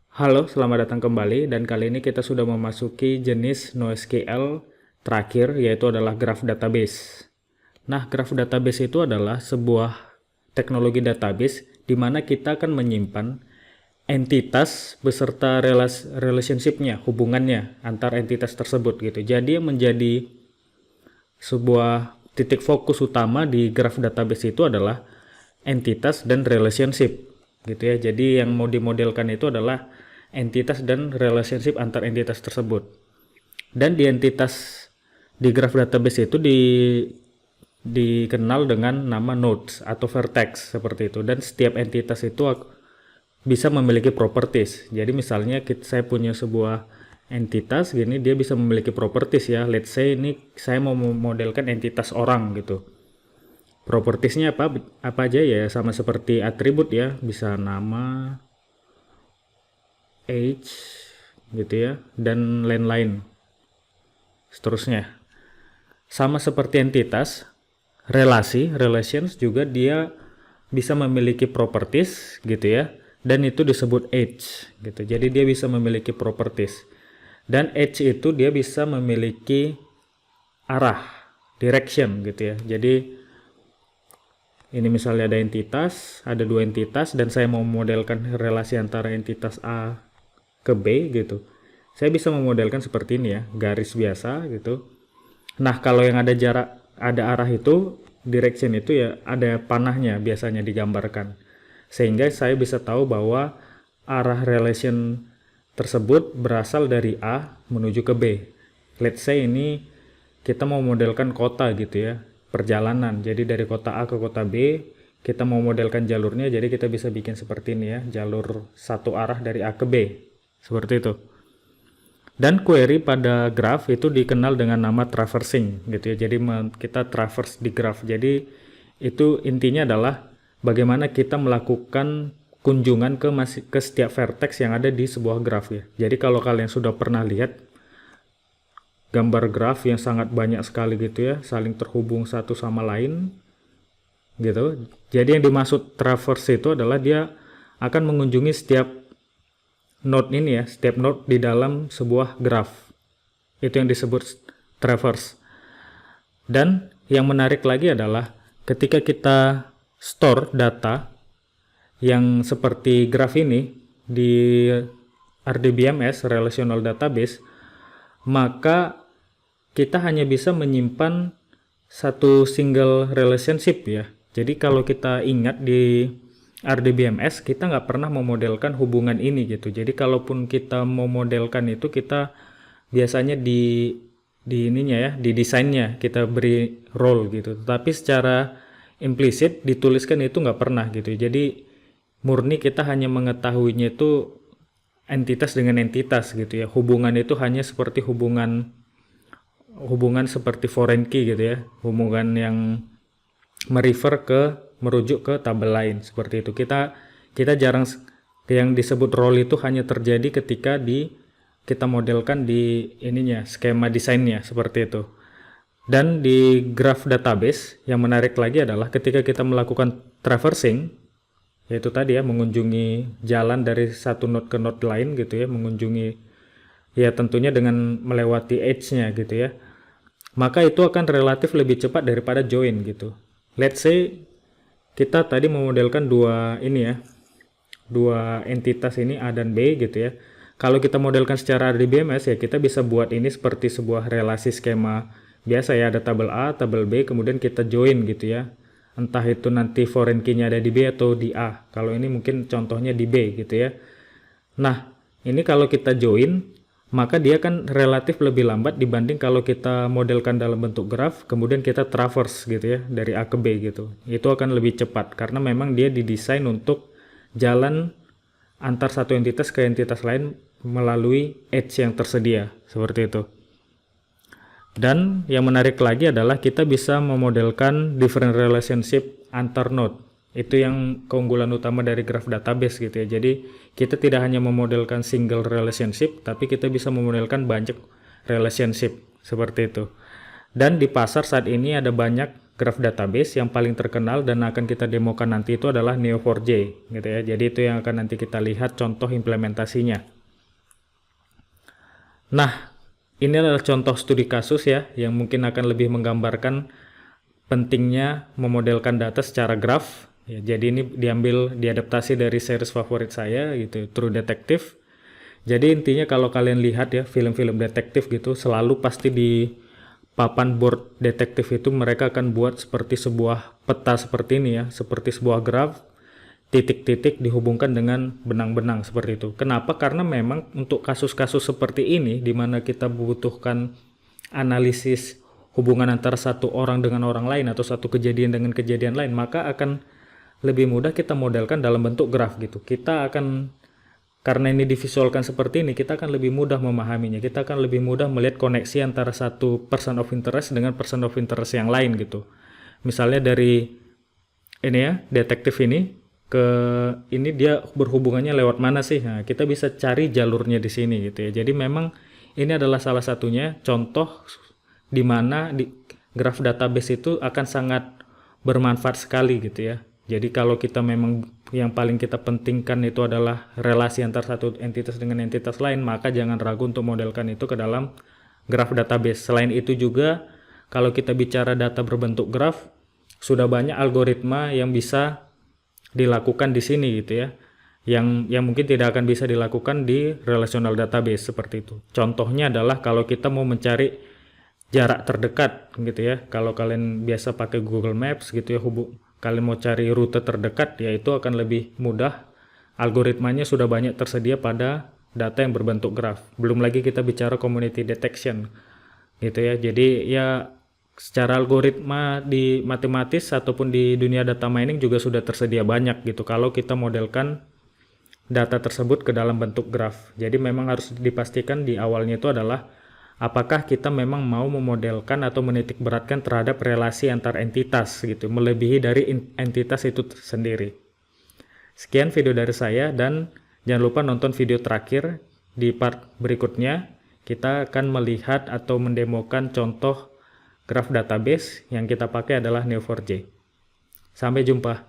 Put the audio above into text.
Halo, selamat datang kembali dan kali ini kita sudah memasuki jenis NoSQL terakhir yaitu adalah graph database. Nah, graph database itu adalah sebuah teknologi database di mana kita akan menyimpan entitas beserta relationship-nya, hubungannya antar entitas tersebut gitu. Jadi yang menjadi sebuah titik fokus utama di graph database itu adalah entitas dan relationship gitu ya. Jadi yang mau dimodelkan itu adalah entitas dan relationship antar entitas tersebut. Dan di entitas di graph database itu dikenal dengan nama nodes atau vertex seperti itu. Dan setiap entitas itu bisa memiliki properties. Jadi misalnya saya punya sebuah entitas gini, dia bisa memiliki properties ya. Let's say ini saya mau memodelkan entitas orang gitu. Propertiesnya apa aja ya, sama seperti atribut ya, bisa nama, age gitu ya, dan lain-lain seterusnya. Sama seperti entitas, relations juga dia bisa memiliki properties gitu ya, dan itu disebut age gitu. Jadi dia bisa memiliki properties. Dan age itu dia bisa memiliki arah, direction gitu ya. Jadi ini misalnya ada entitas, ada dua entitas, dan saya mau memodelkan relasi antara entitas A ke B gitu. Saya bisa memodelkan seperti ini ya, garis biasa gitu. Nah, kalau yang ada jarak, ada arah itu, direction itu ya ada panahnya biasanya digambarkan. Sehingga saya bisa tahu bahwa arah relation tersebut berasal dari A menuju ke B. Let's say ini kita mau modelkan kota gitu ya, perjalanan. Jadi dari kota A ke kota B, kita mau modelkan jalurnya, jadi kita bisa bikin seperti ini ya, jalur satu arah dari A ke B. Seperti itu. Dan query pada graph itu dikenal dengan nama traversing gitu ya. Jadi kita traverse di graph. Jadi itu intinya adalah bagaimana kita melakukan kunjungan ke setiap vertex yang ada di sebuah graph ya. Jadi kalau kalian sudah pernah lihat gambar graph yang sangat banyak sekali gitu ya, saling terhubung satu sama lain gitu. Jadi yang dimaksud traverse itu adalah dia akan mengunjungi setiap node ini ya, setiap node di dalam sebuah graph. Itu yang disebut traverse. Dan yang menarik lagi adalah ketika kita store data yang seperti graph ini di RDBMS, Relational Database, maka kita hanya bisa menyimpan satu single relationship ya. Jadi kalau kita ingat di RDBMS kita nggak pernah memodelkan hubungan ini gitu. Jadi kalaupun kita memodelkan itu kita biasanya di ininya ya, di desainnya kita beri role gitu. Tapi secara implisit dituliskan itu nggak pernah gitu. Jadi murni kita hanya mengetahuinya itu entitas dengan entitas gitu ya. Hubungan itu hanya seperti hubungan seperti foreign key gitu ya. Hubungan yang merujuk ke tabel lain seperti itu. Kita jarang, yang disebut role itu hanya terjadi ketika kita modelkan di ininya, skema desainnya seperti itu. Dan di graph database yang menarik lagi adalah ketika kita melakukan traversing, yaitu tadi ya, mengunjungi jalan dari satu node ke node lain gitu ya, mengunjungi ya tentunya dengan melewati edge-nya gitu ya, maka itu akan relatif lebih cepat daripada join gitu. Let's say kita tadi memodelkan dua entitas ini A dan B gitu ya. Kalau kita modelkan secara RDBMS ya kita bisa buat ini seperti sebuah relasi skema biasa ya, ada tabel A, tabel B, kemudian kita join gitu ya. Entah itu nanti foreign key-nya ada di B atau di A. Kalau ini mungkin contohnya di B gitu ya. Nah, ini kalau kita join maka dia kan relatif lebih lambat dibanding kalau kita modelkan dalam bentuk graf, kemudian kita traverse gitu ya, dari A ke B gitu. Itu akan lebih cepat, karena memang dia didesain untuk jalan antar satu entitas ke entitas lain melalui edge yang tersedia, seperti itu. Dan yang menarik lagi adalah kita bisa memodelkan different relationship antar node. Itu yang keunggulan utama dari graph database gitu ya. Jadi kita tidak hanya memodelkan single relationship, tapi kita bisa memodelkan banyak relationship seperti itu. Dan di pasar saat ini ada banyak graph database yang paling terkenal dan akan kita demokan nanti itu adalah Neo4j gitu ya. Jadi itu yang akan nanti kita lihat contoh implementasinya. Nah, ini adalah contoh studi kasus ya yang mungkin akan lebih menggambarkan pentingnya memodelkan data secara graph. Ya, jadi ini diadaptasi dari series favorit saya gitu, True Detective. Jadi intinya kalau kalian lihat ya film-film detektif gitu, selalu pasti di papan board detektif itu mereka akan buat seperti sebuah peta seperti ini ya, seperti sebuah graph, titik-titik dihubungkan dengan benang-benang seperti itu. Kenapa? Karena memang untuk kasus-kasus seperti ini di mana kita membutuhkan analisis hubungan antara satu orang dengan orang lain atau satu kejadian dengan kejadian lain, maka akan lebih mudah kita modelkan dalam bentuk graf gitu. Karena ini divisualkan seperti ini, kita akan lebih mudah memahaminya. Kita akan lebih mudah melihat koneksi antara satu person of interest dengan person of interest yang lain gitu. Misalnya dari ini ya, detektif ini ke ini dia berhubungannya lewat mana sih? Nah, kita bisa cari jalurnya di sini gitu ya. Jadi memang ini adalah salah satunya contoh di mana di graph database itu akan sangat bermanfaat sekali gitu ya. Jadi kalau kita memang yang paling kita pentingkan itu adalah relasi antar satu entitas dengan entitas lain, maka jangan ragu untuk modelkan itu ke dalam graph database. Selain itu juga kalau kita bicara data berbentuk graph, sudah banyak algoritma yang bisa dilakukan di sini gitu ya. Yang mungkin tidak akan bisa dilakukan di relational database seperti itu. Contohnya adalah kalau kita mau mencari jarak terdekat gitu ya. Kalau kalian biasa pakai Google Maps gitu ya, kalian mau cari rute terdekat, ya itu akan lebih mudah. Algoritmanya sudah banyak tersedia pada data yang berbentuk graph. Belum lagi kita bicara community detection gitu ya. Jadi ya secara algoritma di matematis ataupun di dunia data mining juga sudah tersedia banyak gitu kalau kita modelkan data tersebut ke dalam bentuk graph. Jadi memang harus dipastikan di awalnya itu adalah apakah kita memang mau memodelkan atau menitikberatkan terhadap relasi antar entitas gitu, melebihi dari entitas itu sendiri. Sekian video dari saya dan jangan lupa nonton video terakhir. Di part berikutnya kita akan melihat atau mendemokan contoh graph database yang kita pakai adalah Neo4j. Sampai jumpa.